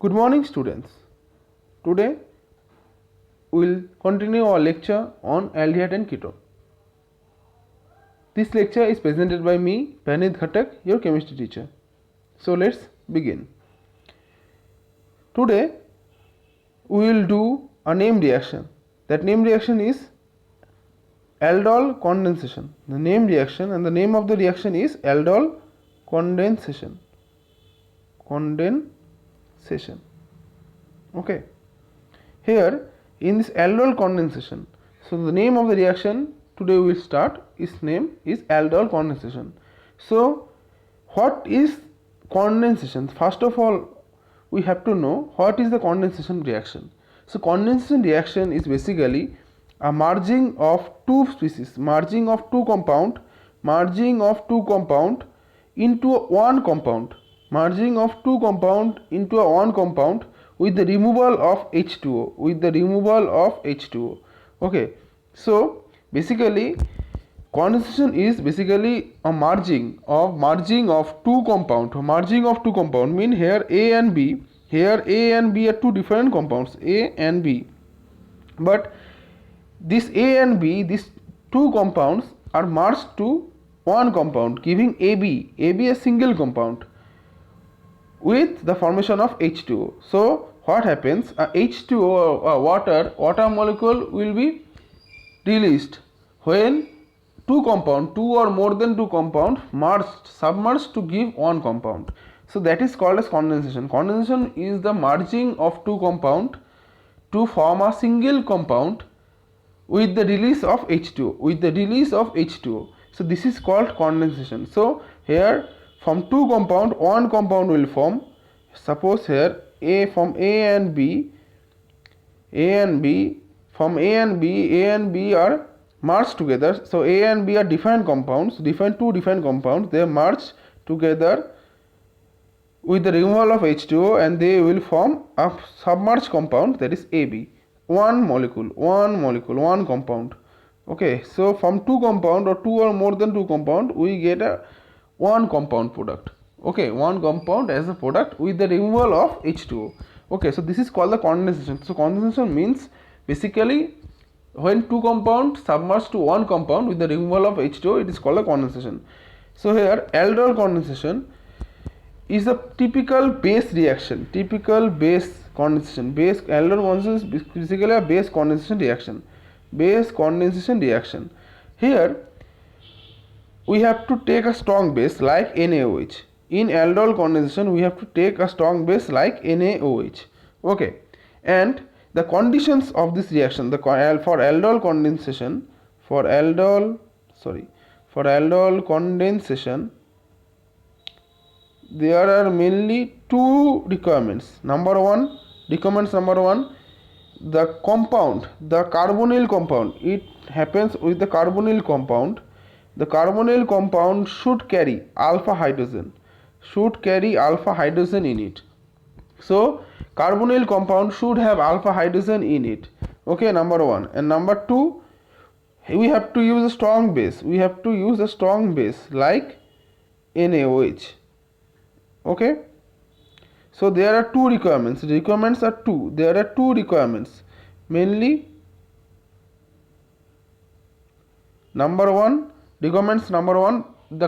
Good morning, students. Today we will continue our lecture on aldehyde and ketone. This lecture is presented by me, Panit Ghatak, your chemistry teacher. So let's begin. Today we will do a name reaction. That name reaction is aldol condensation. The name reaction and the name of the reaction is aldol condensation. Condensation. Okay. Here in this aldol condensation, so the name of the reaction today we will start, its name is aldol condensation. So what is condensation? First of all we have to know what is the condensation reaction. So condensation reaction is basically a merging of two species, merging of two compound into one compound, merging of two compound into a one compound with the removal of H2O, okay. So basically condensation is basically a merging of two compound mean here A and B are two different compounds, A and B, but this A and B, these two compounds are merged to one compound giving AB a single compound with the formation of H2O. So what happens? H2O water molecule will be released when two or more than two compounds submerged to give one compound. So that is called as condensation. Condensation is the merging of two compound to form a single compound with the release of H2O. So this is called condensation. So here from two compound one compound will form. Suppose here from A and B are merged together. So A and B are two different compounds, they merge together with the removal of H2O and they will form a submerged compound, that is AB. One molecule, one compound. Okay, so from two compound or two or more than two compound we get a one compound product. Okay, one compound as a product with the removal of H2O. Okay, so this is called the condensation. So condensation means basically when two compounds submerge to one compound with the removal of H2O, it is called a condensation. So here aldol condensation is a typical base reaction, aldol condensation is basically a base condensation reaction. Here we have to take a strong base like NaOH. In aldol condensation we have to take a strong base like NaOH. Okay, and the conditions of this reaction, for aldol condensation there are mainly two requirements. Number one, the compound, the carbonyl compound, it happens with the carbonyl compound. The carbonyl compound should carry alpha hydrogen in it. So carbonyl compound should have alpha hydrogen in it. Okay, number one. And number two, we have to use a strong base like NaOH. Okay, so there are two requirements. There are two requirements mainly. Number one, the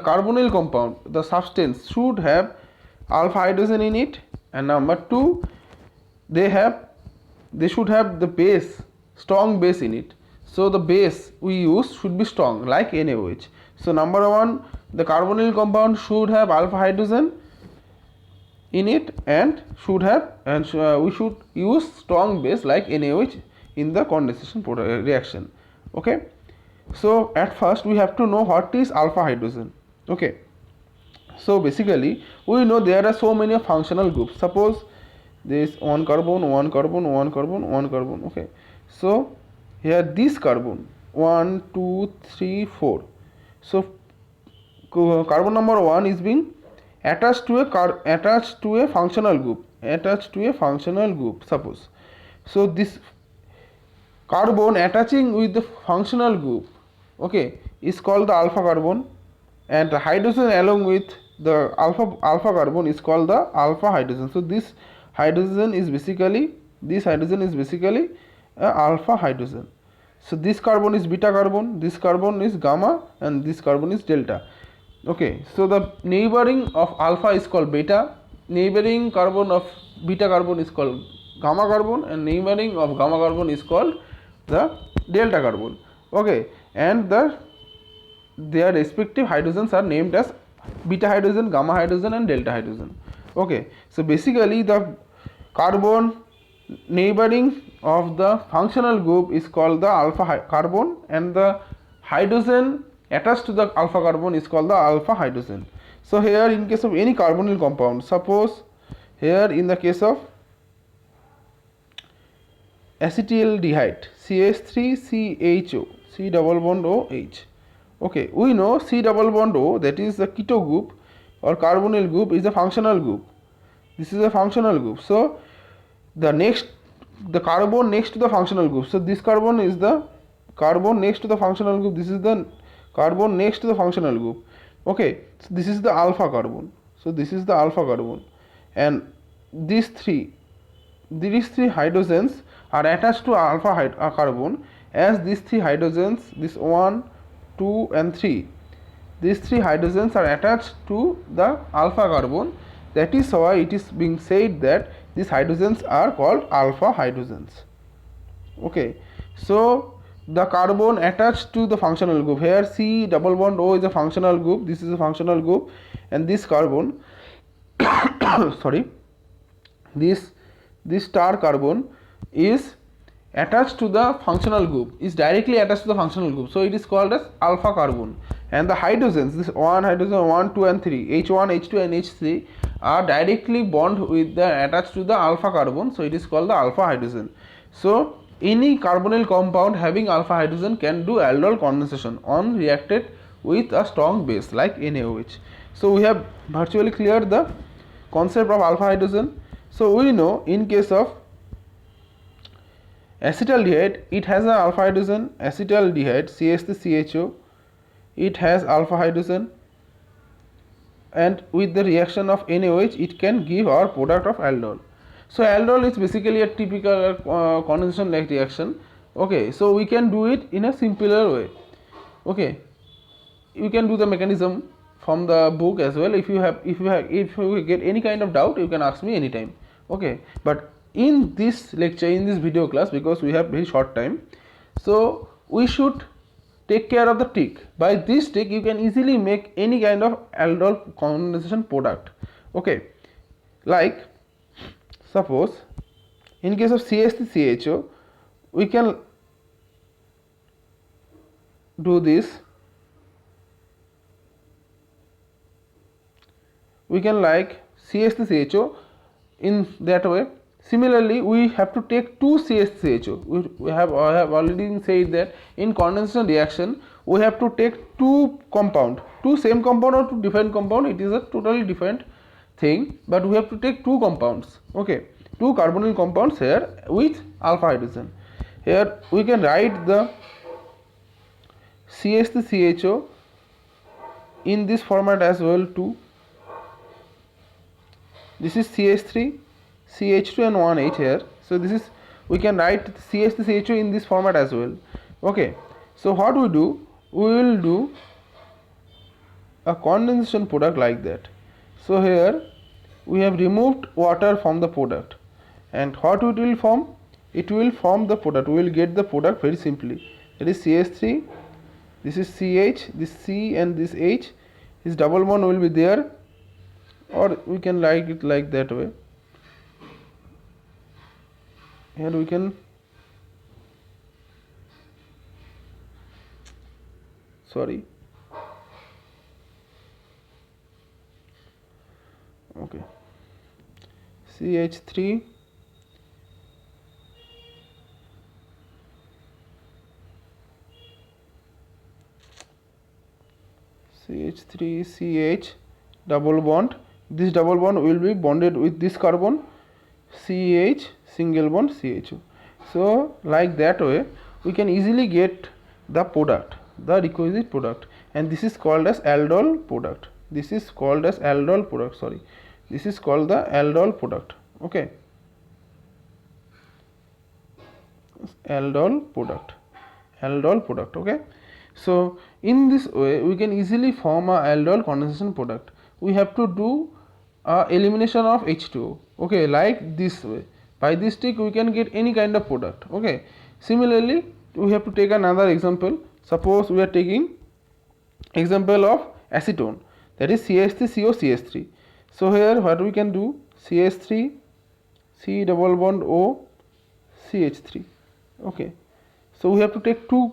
carbonyl compound, the substance should have alpha hydrogen in it, and number two, they should have the base, strong base in it. So the base we use should be strong like NaOH. So number one, the carbonyl compound should have alpha hydrogen in it and we should use strong base like NaOH in the condensation reaction. Okay, so at first we have to know what is alpha hydrogen. Okay, so basically we know there are so many functional groups. Suppose there is one carbon. Okay, so here this carbon 1 2 3 4. So carbon number 1 is being attached to a functional group, suppose. So this carbon attaching with the functional group, okay, is called the alpha carbon, and the hydrogen along with the alpha carbon is called the alpha hydrogen. So this hydrogen is basically, this hydrogen is basically a alpha hydrogen. So this carbon is beta carbon, this carbon is gamma, and this carbon is delta. Okay, so the neighboring of alpha is called beta, neighboring carbon of beta carbon is called gamma carbon, and neighboring of gamma carbon is called the delta carbon. Okay, and their respective hydrogens are named as beta hydrogen, gamma hydrogen, and delta hydrogen. Okay, so basically the carbon neighboring of the functional group is called the alpha carbon, and the hydrogen attached to the alpha carbon is called the alpha hydrogen. So here in case of any carbonyl compound, suppose here in the case of acetaldehyde, CH3CHO, C double bond OH. Okay, we know C double bond O, that is the keto group or carbonyl group, is a functional group. This is a functional group. So the carbon next to the functional group. So this carbon is the carbon next to the functional group. This is the carbon next to the functional group. Okay, so this is the alpha carbon. So this is the alpha carbon, and these three hydrogens are attached to alpha carbon, as these three hydrogens, this 1, 2 and 3, these three hydrogens are attached to the alpha carbon. That is why it is being said that these hydrogens are called alpha hydrogens. Okay, so the carbon attached to the functional group, here C double bond O is a functional group, this is a functional group, and this carbon sorry, this star carbon is attached to the functional group, is directly attached to the functional group, so it is called as alpha carbon. And the hydrogens, this one hydrogen 1, 2 and 3, H1, H2 and H3 are directly bond with the attached to the alpha carbon, so it is called the alpha hydrogen. So any carbonyl compound having alpha hydrogen can do aldol condensation on reacted with a strong base like NaOH. So we have virtually cleared the concept of alpha hydrogen. So we know in case of acetaldehyde, it has an alpha hydrogen. Acetaldehyde, CH3CHO, it has alpha hydrogen, and with the reaction of NaOH it can give our product of aldol. So aldol is basically a typical condensation like reaction. Okay, so we can do it in a simpler way. Okay, you can do the mechanism from the book as well. If you get any kind of doubt, you can ask me anytime. Okay, but in this lecture, in this video class, because we have very short time, so we should take care of the trick. By this trick you can easily make any kind of aldol condensation product. Okay, like suppose in case of CH3CHO, we can do this. We can like CH3CHO in that way. Similarly, we have to take two CH3CHO. I have already said that in condensation reaction we have to take two compound, two same compound or two different compound. It is a totally different thing, but we have to take two compounds. Okay, two carbonyl compounds here with alpha hydrogen. Here we can write the CH3CHO in this format as well too. This is CH3, CH2 and 1H here. So this is, we can write CH3CHO in this format as well. Okay, so what we do, we will do a condensation product like that. So here we have removed water from the product, and what it will form, it will form the product. We will get the product very simply. That is CH3, this is CH, this C and this H, this double bond will be there, or we can write it like that way. Here we can, sorry, okay, CH3, CH3CH double bond. This double bond will be bonded with this carbon, CH single bond CHO. So like that way we can easily get the product, the requisite product, and this is called as aldol product. This is called as aldol product, sorry, this is called the aldol product. Okay, aldol product. Okay, so in this way we can easily form a aldol condensation product. We have to do elimination of H2O. Okay, like this way. By this trick we can get any kind of product. Okay, similarly we have to take another example. Suppose we are taking example of acetone, that is CH3CO CH3. So here what we can do, CH3 C double bond O CH3. Okay, so we have to take two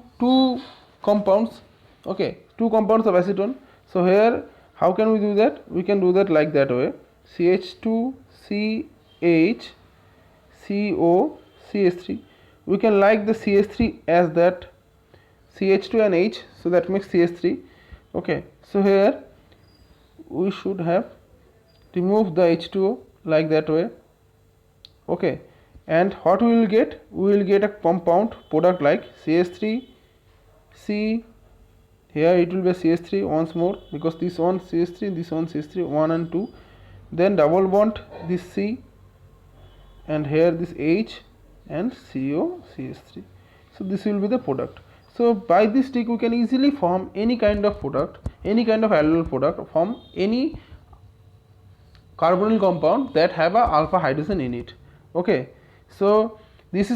compounds. Okay, two compounds of acetone. So here how can we do that? We can do that like that way, CH2CH CO CH3. We can like the CH3 as that CH2 and H, so that makes CH3. Okay, so here we should have removed the H2O like that way. Okay, and what we will get? We will get a compound product like CH3 C. Here it will be CH3 once more, because this one CH3, this one CH3, 1 and 2. Then double bond this C, and here this H and CO CH3. So this will be the product. So by this trick we can easily form any kind of product, any kind of aldol product from any carbonyl compound that have a alpha hydrogen in it. Okay, so this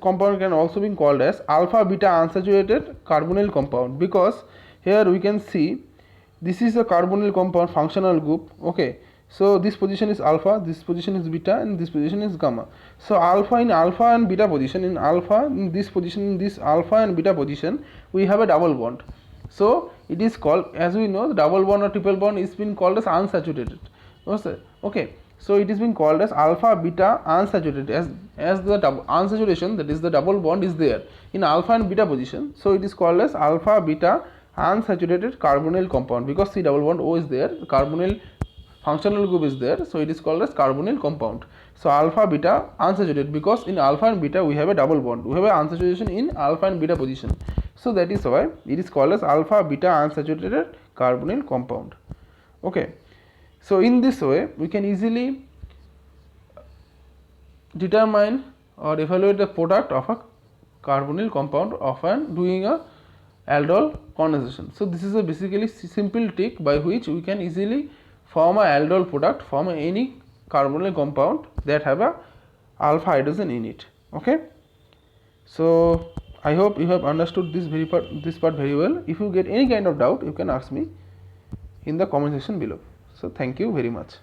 compound can also be called as alpha beta unsaturated carbonyl compound, because here we can see this is a carbonyl compound functional group. Okay, so this position is alpha, this position is beta, and this position is gamma. So alpha and beta position, in this position, in this alpha and beta position we have a double bond. So it is called, as we know, the double bond or triple bond is been called as unsaturated. Okay, so it is being called as alpha beta unsaturated, as the unsaturation, that is the double bond, is there in alpha and beta position. So it is called as alpha beta unsaturated carbonyl compound, because C double bond O is there, carbonyl functional group is there, so it is called as carbonyl compound. So alpha beta unsaturated, because in alpha and beta we have a double bond, we have a unsaturation in alpha and beta position. So that is why it is called as alpha beta unsaturated carbonyl compound. Okay, so in this way we can easily determine or evaluate the product of a carbonyl compound of doing a aldol condensation. So this is a basically simple trick by which we can easily form a aldol product from any carbonyl compound that have a alpha hydrogen in it. Okay, so I hope you have understood this part very well. If you get any kind of doubt, you can ask me in the comment section below. So thank you very much.